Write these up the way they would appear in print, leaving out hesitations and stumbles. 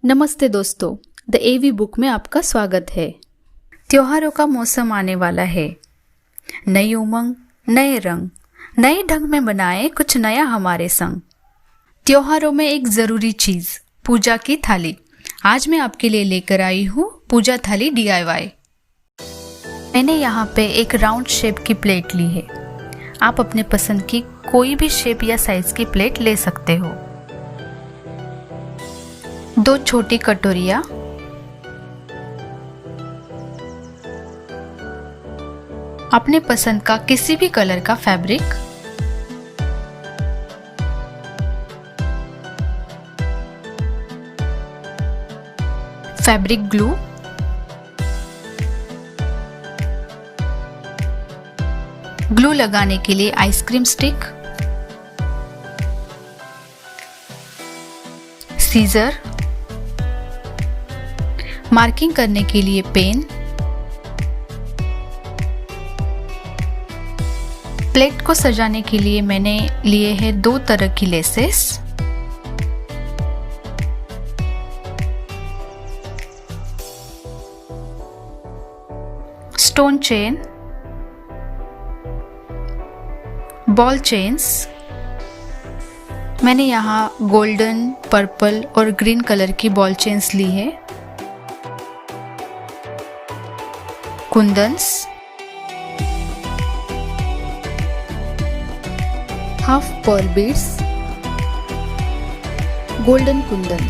नमस्ते दोस्तों, the AV book में आपका स्वागत है। त्योहारों का मौसम आने वाला है। नई उमंग, नए रंग, नए ढंग में बनाए कुछ नया हमारे संग। त्योहारों में एक जरूरी चीज, पूजा की थाली। आज मैं आपके लिए लेकर आई हूँ पूजा थाली DIY। मैंने यहाँ पे एक राउंड शेप की प्लेट ली है। आप अपने पसंद की कोई भी शेप या साइज की प्लेट ले सकते हो। 2 छोटी कटोरियाँ, अपने पसंद का किसी भी कलर का फैब्रिक, फैब्रिक ग्लू, ग्लू लगाने के लिए आइसक्रीम स्टिक, सीजर, मार्किंग करने के लिए पेन, प्लेट को सजाने के लिए मैंने लिए हैं 2 तरह की laces, stone chain, ball chains. मैंने यहाँ गोल्डन, पर्पल और ग्रीन कलर की बॉल चेन्स ली है। Kundans, half pearl beads, golden kundan.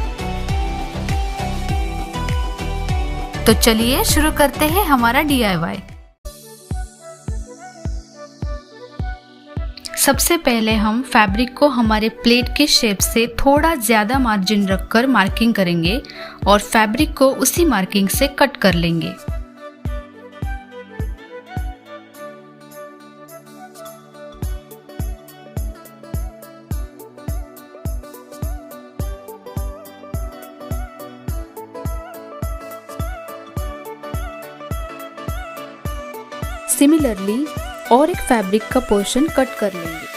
तो चलिए शुरू करते हैं हमारा DIY। सबसे पहले हम फैब्रिक को हमारे प्लेट के शेप से थोड़ा ज्यादा मार्जिन रखकर मार्किंग करेंगे और फैब्रिक को उसी मार्किंग से कट कर लेंगे। सिमिलरली और एक फैब्रिक का पोर्शन कट कर लेंगे।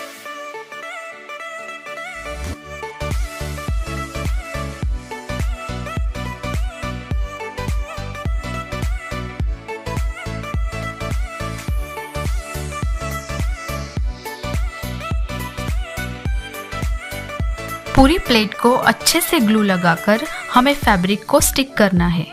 पूरी प्लेट को अच्छे से ग्लू लगाकर हमें फैब्रिक को स्टिक करना है।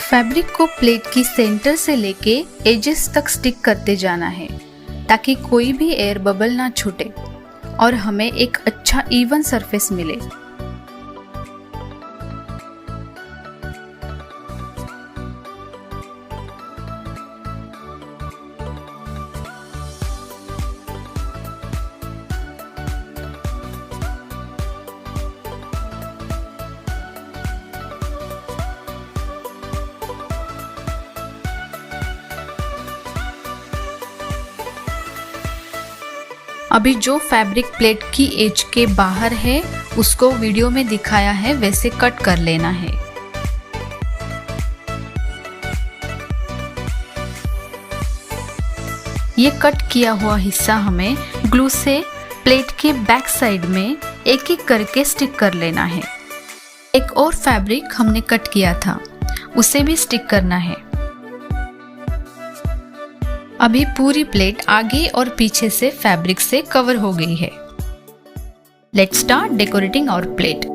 फैब्रिक को प्लेट की सेंटर से लेके एजेस तक स्टिक करते जाना है ताकि कोई भी एयर बबल ना छूटे और हमें एक अच्छा इवन सरफेस मिले। अभी जो फैब्रिक प्लेट की एज के बाहर है उसको वीडियो में दिखाया है वैसे कट कर लेना है। ये कट किया हुआ हिस्सा हमें ग्लू से प्लेट के बैक साइड में एक एक करके स्टिक कर लेना है। एक और फैब्रिक हमने कट किया था उसे भी स्टिक करना है। अभी पूरी प्लेट आगे और पीछे से फैब्रिक से कवर हो गई है। Let's start decorating our plate.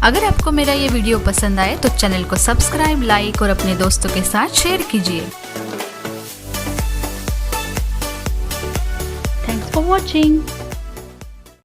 अगर आपको मेरा ये वीडियो पसंद आए तो चैनल को सब्सक्राइब, लाइक और अपने दोस्तों के साथ शेयर कीजिए। Thanks for watching.